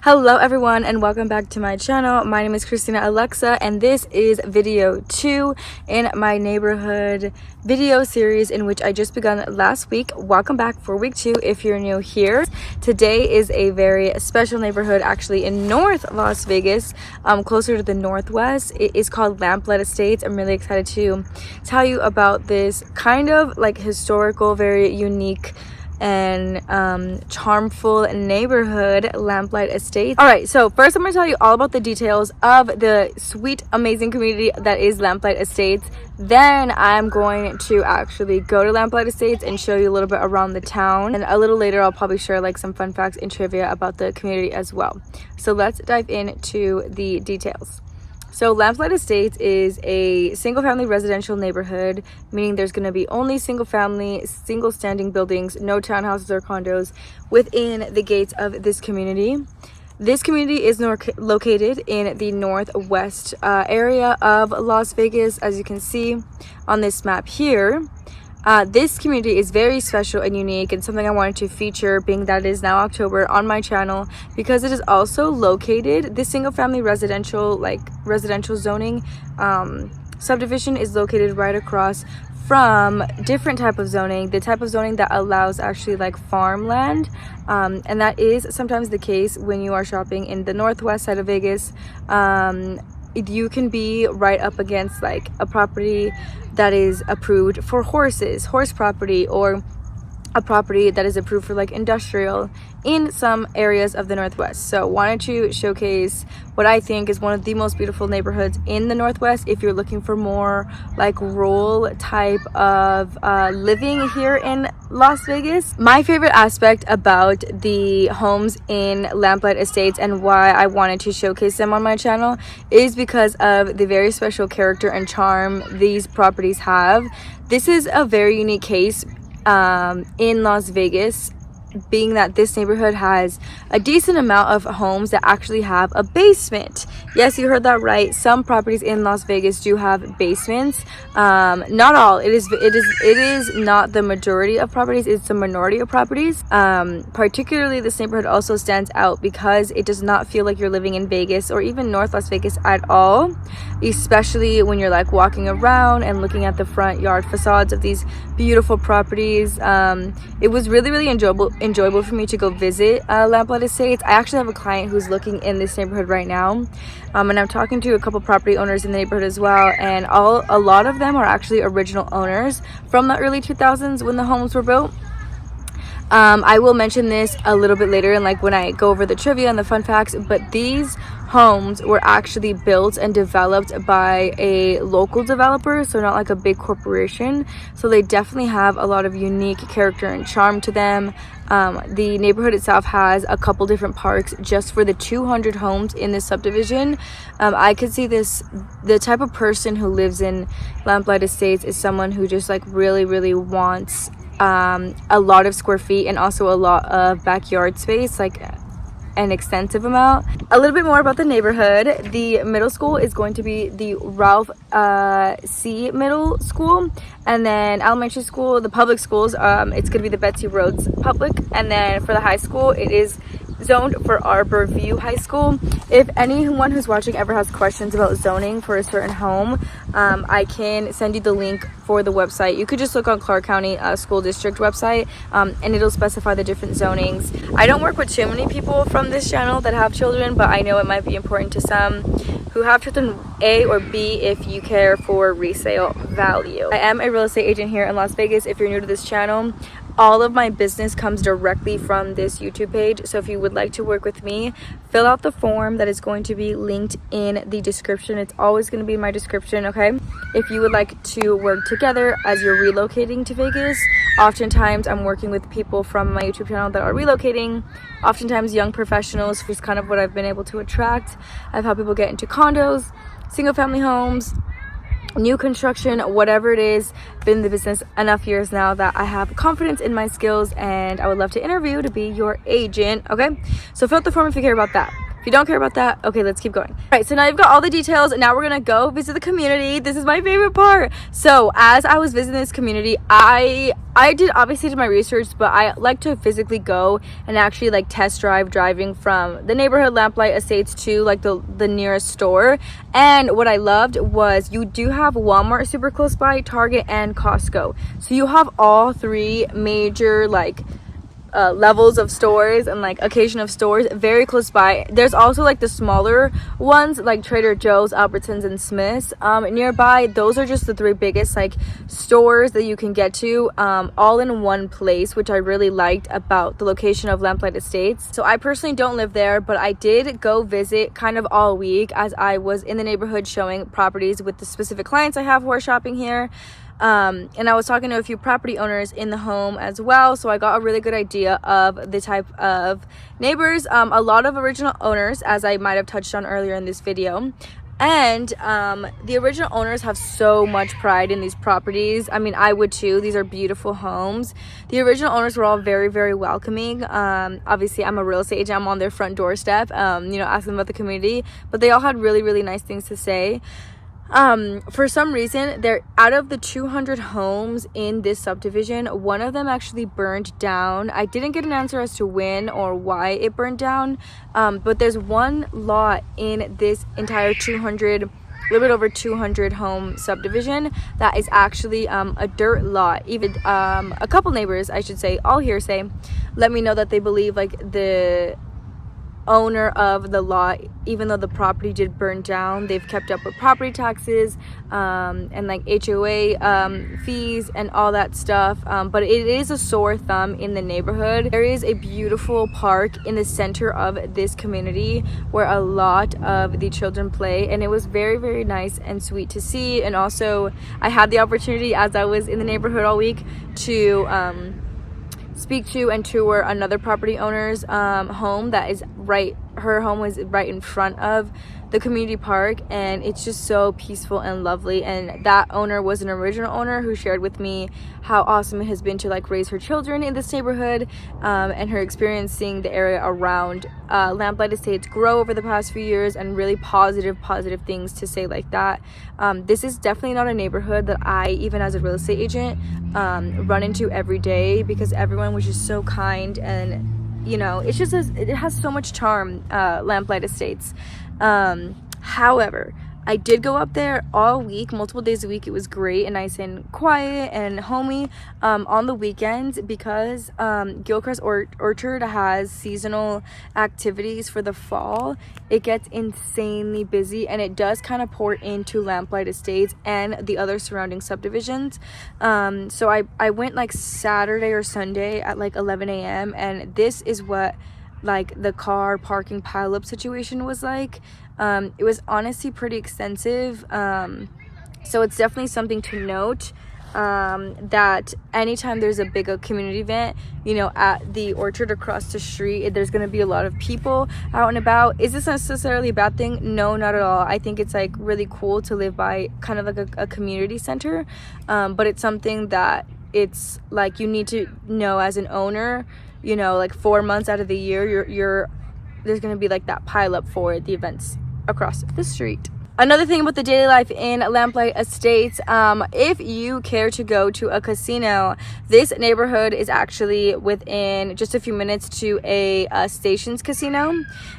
Hello everyone and welcome back to my channel. My name is Kristina.Alexa and this is video 2 in my neighborhood video series in which I just begun last week. Welcome back for week 2 if you're new here. Today is a very special neighborhood actually in North Las Vegas, closer to the northwest. It is called Lamplight Estates. I'm really excited to tell you about this kind of like historical, very unique and charmful neighborhood, Lamplight Estates. All right, so first I'm going to tell you all about the details of the sweet, amazing community that is Lamplight Estates. Then I'm going to actually go to Lamplight Estates and show you a little bit around the town, and a little later I'll probably share like some fun facts and trivia about the community as well. So let's dive into the details. So Lamplight Estates is a single-family residential neighborhood, meaning there's going to be only single-family, single-standing buildings, no townhouses or condos within the gates of this community. This community is located in the northwest area of Las Vegas, as you can see on this map here. This community is very special and unique, and something I wanted to feature, being that it is now October, on my channel, because it is also located, this single family residential zoning subdivision is located right across from different type of zoning, the type of zoning that allows actually like farmland, and that is sometimes the case when you are shopping in the northwest side of Vegas. You can be right up against like a property that is approved for horse property, or a property that is approved for like industrial in some areas of the northwest. So wanted to showcase what I think is one of the most beautiful neighborhoods in the northwest if you're looking for more like rural type of living here in Las Vegas. My favorite aspect about the homes in Lamplight Estates and why I wanted to showcase them on my channel is because of the very special character and charm these properties have. This is a very unique case in Las Vegas, being that this neighborhood has a decent amount of homes that actually have a basement. Yes, you heard that right. Some properties in Las Vegas do have basements. Not all. It is not the majority of properties. It's the minority of properties. Particularly, this neighborhood also stands out because it does not feel like you're living in Vegas or even North Las Vegas at all, especially when you're like walking around and looking at the front yard facades of these beautiful properties. It was really enjoyable for me to go visit Lamplight Estates. I actually have a client who's looking in this neighborhood right now, and I'm talking to a couple property owners in the neighborhood as well, and a lot of them are actually original owners from the early 2000s when the homes were built. I will mention this a little bit later, and like when I go over the trivia and the fun facts, but these homes were actually built and developed by a local developer, so not like a big corporation. So they definitely have a lot of unique character and charm to them. The neighborhood itself has a couple different parks just for the 200 homes in this subdivision. I could see the type of person who lives in Lamplight Estates is someone who just like really wants a lot of square feet and also a lot of backyard space, like an extensive amount. A little bit more about the neighborhood. The middle school is going to be the Ralph C Middle School, and then elementary school, the public schools, it's going to be the Betsy Rhodes Public, and then for the high school it is zoned for Arbor View High School. If anyone who's watching ever has questions about zoning for a certain home, I can send you the link for the website. You could just look on Clark County School District website, and it'll specify the different zonings. I don't work with too many people from this channel that have children, but I know it might be important to some who have children, A, or B, if you care for resale value. I am a real estate agent here in Las Vegas. If you're new to this channel, all of my business comes directly from this YouTube page. So if you would like to work with me, fill out the form that is going to be linked in the description. It's always going to be in my description, okay? If you would like to work together as you're relocating to Vegas, oftentimes I'm working with people from my YouTube channel that are relocating, oftentimes young professionals, which is kind of what I've been able to attract. I've helped people get into condos, single family homes, new construction, whatever it is. Been in the business enough years now that I have confidence in my skills, and I would love to interview to be your agent. Okay, so fill out the form if you care about that. If you don't care about that, okay, let's keep going. All right, so now you've got all the details, and now we're gonna go visit the community. This is my favorite part. So as I was visiting this community, I did obviously do my research, but I like to physically go and actually like test drive driving from the neighborhood Lamplight Estates to like the nearest store. And what I loved was you do have Walmart super close by, Target, and Costco. So you have all three major like levels of stores and like occasion of stores very close by. There's also like the smaller ones like Trader Joe's, Albertsons, and Smith's nearby. Those are just the three biggest like stores that you can get to all in one place, which I really liked about the location of Lamplight Estates. So I personally don't live there, but I did go visit kind of all week as I was in the neighborhood showing properties with the specific clients I have who are shopping here. And I was talking to a few property owners in the home as well, so I got a really good idea of the type of neighbors. A lot of original owners, as I might have touched on earlier in this video. And the original owners have so much pride in these properties. I mean, I would too. These are beautiful homes. The original owners were all very, very welcoming. Obviously, I'm a real estate agent. I'm on their front doorstep, asking about the community. But they all had really, really nice things to say. For some reason, they're out of the 200 homes in this subdivision, one of them actually burned down. I didn't get an answer as to when or why it burned down, but there's one lot in this entire 200, a little bit over 200 home subdivision that is actually a dirt lot. Even a couple neighbors, I should say, all hearsay, let me know that they believe like the owner of the lot, even though the property did burn down, they've kept up with property taxes and like HOA fees and all that stuff, but it is a sore thumb in the neighborhood. There is a beautiful park in the center of this community where a lot of the children play, and it was very, very nice and sweet to see. And also I had the opportunity, as I was in the neighborhood all week, to speak to and tour another property owner's home that is her home was right in front of the community park, and it's just so peaceful and lovely. And that owner was an original owner who shared with me how awesome it has been to like raise her children in this neighborhood, and her experiencing the area around Lamplight Estates grow over the past few years, and really positive things to say like that. This is definitely not a neighborhood that I, even as a real estate agent, run into every day, because everyone was just so kind, and it's just it has so much charm, Lamplight Estates. However, I did go up there all week, multiple days a week. It was great and nice and quiet and homey. On the weekends, because Gilchrist Orchard has seasonal activities for the fall, it gets insanely busy, and it does kind of pour into Lamplight Estates and the other surrounding subdivisions. So I went like Saturday or Sunday at like 11 a.m. and this is what like the car parking pileup situation was like. It was honestly pretty extensive, so it's definitely something to note, that anytime there's a big community event, at the orchard across the street, there's going to be a lot of people out and about. Is this necessarily a bad thing? No, not at all. I think it's like really cool to live by kind of like a community center, but it's something that it's like you need to know as an owner, like 4 months out of the year, you're there's going to be like that pile up for the events across the street. Another thing about the daily life in Lamplight Estates, if you care to go to a casino, this neighborhood is actually within just a few minutes to a Stations casino.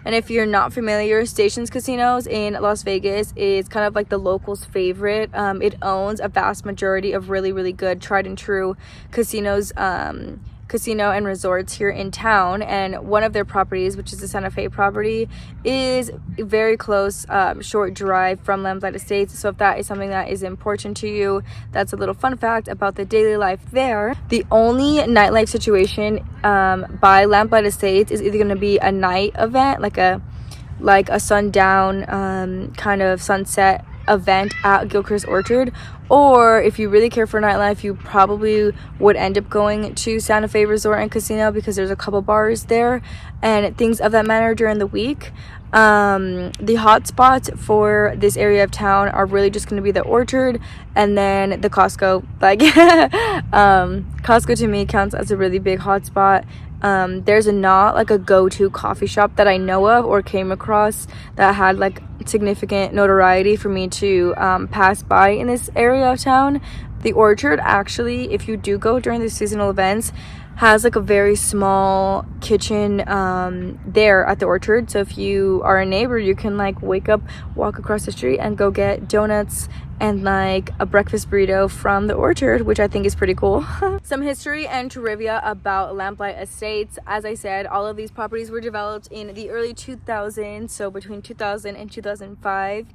And if you're not familiar, Stations casinos in Las Vegas is kind of like the locals' favorite. It owns a vast majority of really, really good, tried and true casinos, casino and resorts here in town, and one of their properties, which is the Santa Fe property, is very close, short drive from Lamplight Estates. So if that is something that is important to you, that's a little fun fact about the daily life there. The only nightlife situation by Lamplight Estates is either going to be a night event, like a sundown kind of sunset event at Gilchrist Orchard, or if you really care for nightlife, you probably would end up going to Santa Fe Resort and Casino, because there's a couple bars there and things of that manner during the week. The hot spots for this area of town are really just going to be the Orchard and then the Costco. Like Costco to me counts as a really big hot spot, There's not like a go-to coffee shop that I know of or came across that had like significant notoriety for me to pass by in this area of town. The Orchard, actually, if you do go during the seasonal events, has like a very small kitchen there at the Orchard. So if you are a neighbor, you can like wake up, walk across the street and go get donuts and like a breakfast burrito from the Orchard, which I think is pretty cool. Some history and trivia about Lamplight Estates. As I said, all of these properties were developed in the early 2000s, so between 2000 and 2005.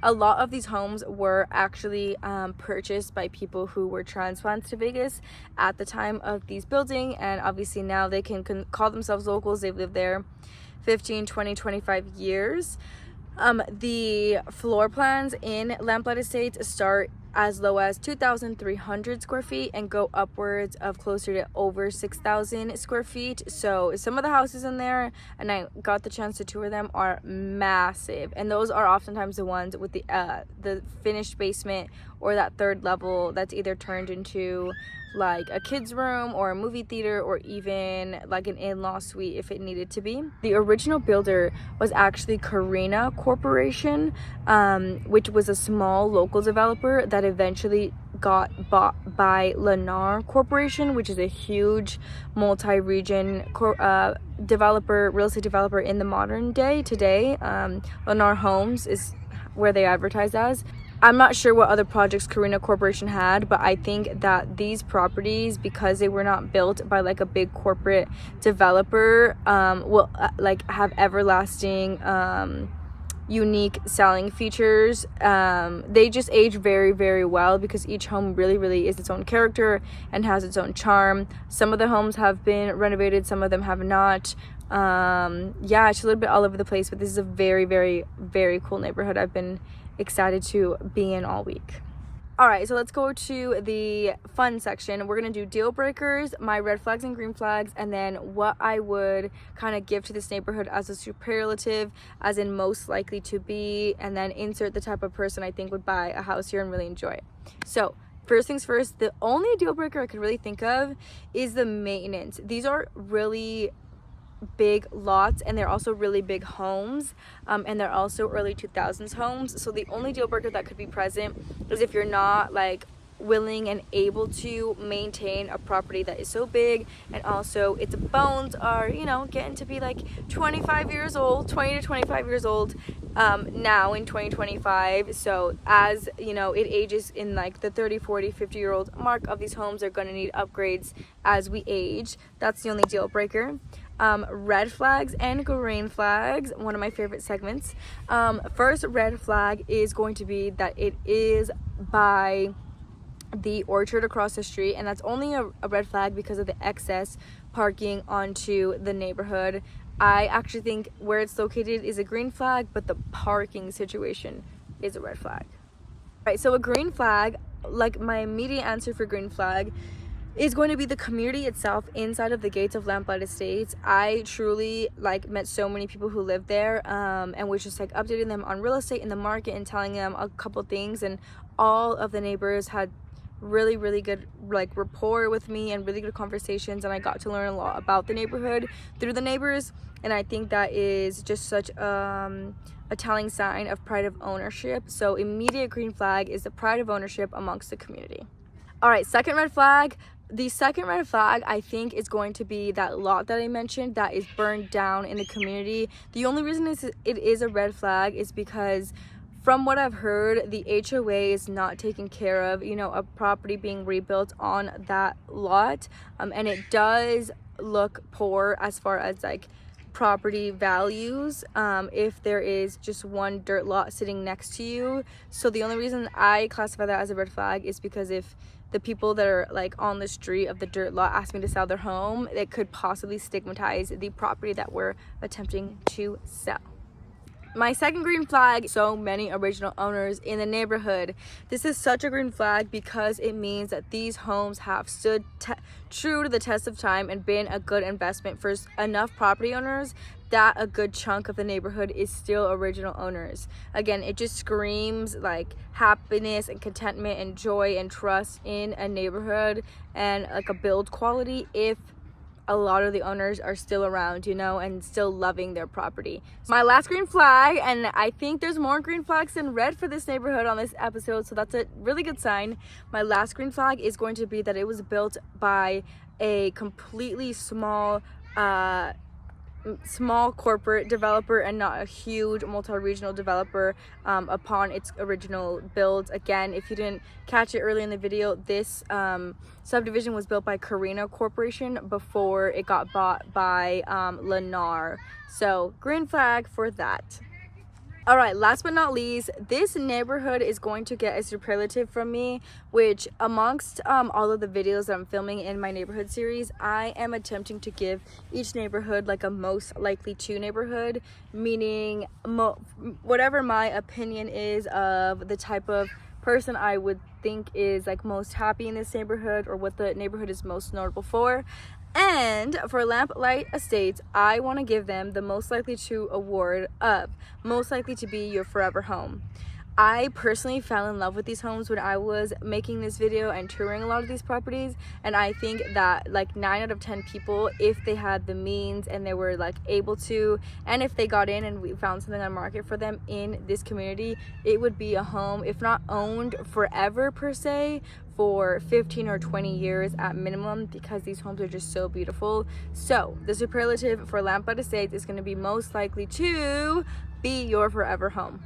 A lot of these homes were actually purchased by people who were transplants to Vegas at the time of these building, and obviously now they can call themselves locals. They've lived there 15, 20, 25 years. The floor plans in Lamplight Estates start as low as 2,300 square feet and go upwards of closer to over 6,000 square feet. So some of the houses in there, and I got the chance to tour them, are massive, and those are oftentimes the ones with the finished basement or that third level that's either turned into like a kid's room or a movie theater or even like an in-law suite if it needed to be. The original builder was actually Kristina Corporation, which was a small local developer that eventually got bought by Lennar Corporation, which is a huge multi-region developer, real estate developer in the modern day. Today, Lennar Homes is where they advertise as. I'm not sure what other projects Kristina Corporation had, but I think that these properties, because they were not built by like a big corporate developer, will like have everlasting unique selling features. They just age very, very well because each home really is its own character and has its own charm. Some of the homes have been renovated, some of them have not. Yeah, it's a little bit all over the place, but this is a very cool neighborhood I've been excited to be in all week. All right, so let's go to the fun section. We're gonna do deal breakers, my red flags and green flags, and then what I would kind of give to this neighborhood as a superlative, as in most likely to be, and then insert the type of person I think would buy a house here and really enjoy it. So first things first, the only deal breaker I could really think of is the maintenance. These are really big lots, and they're also really big homes, and they're also early 2000s homes. So the only deal breaker that could be present is if you're not like willing and able to maintain a property that is so big, and also its bones are, you know, getting to be like 25 years old, 20 to 25 years old now in 2025. So as you know, it ages in like the 30, 40, 50-year-old mark of these homes are going to need upgrades as we age. That's the only deal breaker. Red flags and green flags, one of my favorite segments. First red flag is going to be that it is by the Orchard across the street, and that's only a red flag because of the excess parking onto the neighborhood. I actually think where it's located is a green flag, but the parking situation is a red flag. Right, so a green flag, like my immediate answer for green flag, is going to be the community itself inside of the gates of Lamplight Estates. I truly like met so many people who live there, and was just like updating them on real estate in the market and telling them a couple things, and all of the neighbors had really good like rapport with me and really good conversations, and I got to learn a lot about the neighborhood through the neighbors, and I think that is just such a telling sign of pride of ownership. So immediate green flag is the pride of ownership amongst the community. All right, second red flag. The second red flag, I think, is going to be that lot that I mentioned that is burned down in the community. The only reason it is a red flag is because from what I've heard, the HOA is not taking care of, you know, a property being rebuilt on that lot. And it does look poor as far as like property values, if there is just one dirt lot sitting next to you. So the only reason I classify that as a red flag is because if the people that are like on the street of the dirt lot ask me to sell their home, it could possibly stigmatize the property that we're attempting to sell. My second green flag, so many original owners in the neighborhood. This is such a green flag because it means that these homes have stood true to the test of time and been a good investment for enough property owners that a good chunk of the neighborhood is still original owners. Again, it just screams like happiness and contentment and joy and trust in a neighborhood, and like a build quality if a lot of the owners are still around, you know, and still loving their property. My last green flag, and I think there's more green flags than red for this neighborhood on this episode, so that's a really good sign. My last green flag is going to be that it was built by a completely small corporate developer and not a huge multi-regional developer upon its original build. Again, if you didn't catch it early in the video, this subdivision was built by Carina Corporation before it got bought by Lennar. So green flag for that. All right, last but not least, this neighborhood is going to get a superlative from me, which amongst all of the videos that I'm filming in my neighborhood series, I am attempting to give each neighborhood like a most likely to neighborhood, meaning whatever my opinion is of the type of person I would think is like most happy in this neighborhood, or what the neighborhood is most notable for. And for Lamplight Estates, I want to give them the most likely to award of most likely to be your forever home. I personally fell in love with these homes when I was making this video and touring a lot of these properties, and I think that like 9 out of 10 people, if they had the means and they were like able to, and if they got in and we found something on market for them in this community, it would be a home, if not owned forever per se, for 15 or 20 years at minimum, because these homes are just so beautiful. So the superlative for Lamplight Estates is going to be most likely to be your forever home.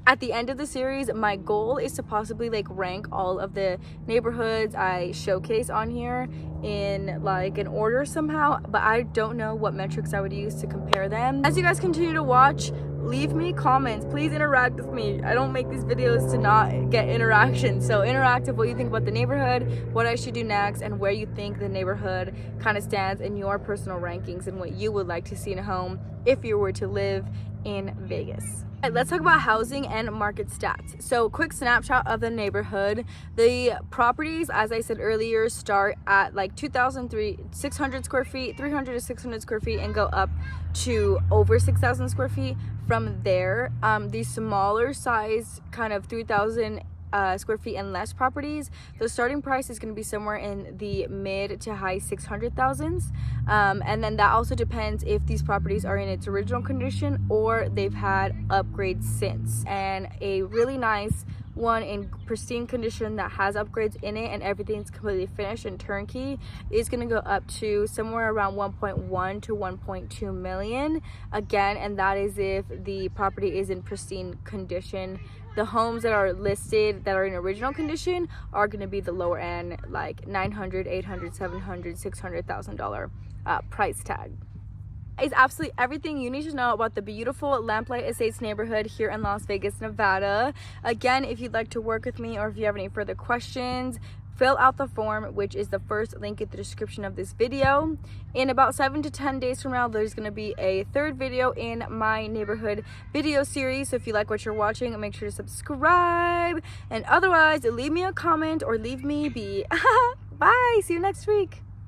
At the end of the series, my goal is to possibly like rank all of the neighborhoods I showcase on here in like an order somehow, but I don't know what metrics I would use to compare them. As you guys continue to watch, leave me comments, please interact with me. I don't make these videos to not get interaction, so interactive, what you think about the neighborhood, what I should do next, and where you think the neighborhood kind of stands in your personal rankings and what you would like to see in a home if you were to live in Vegas. All right, let's talk about housing and market stats. So quick snapshot of the neighborhood. The properties, as I said earlier, start at like 2,600 square feet, 300 to 600 square feet, and go up to over 6,000 square feet from there. The smaller size, kind of 3,000 square feet and less properties, the starting price is going to be somewhere in the mid to high 600,000s, and then that also depends if these properties are in its original condition or they've had upgrades since. And a really nice one in pristine condition that has upgrades in it and everything's completely finished and turnkey is going to go up to somewhere around 1.1 to 1.2 million again, and that is if the property is in pristine condition. The homes that are listed that are in original condition are going to be the lower end, like $900, $800, $700, $600,000 price tag. Is absolutely everything you need to know about the beautiful Lamplight Estates neighborhood here in Las Vegas, Nevada. Again, if you'd like to work with me or if you have any further questions, fill out the form, which is the first link in the description of this video. In about 7 to 10 days from now, there's going to be a third video in my neighborhood video series. So if you like what you're watching, make sure to subscribe. And otherwise, leave me a comment or leave me be. Bye. See you next week.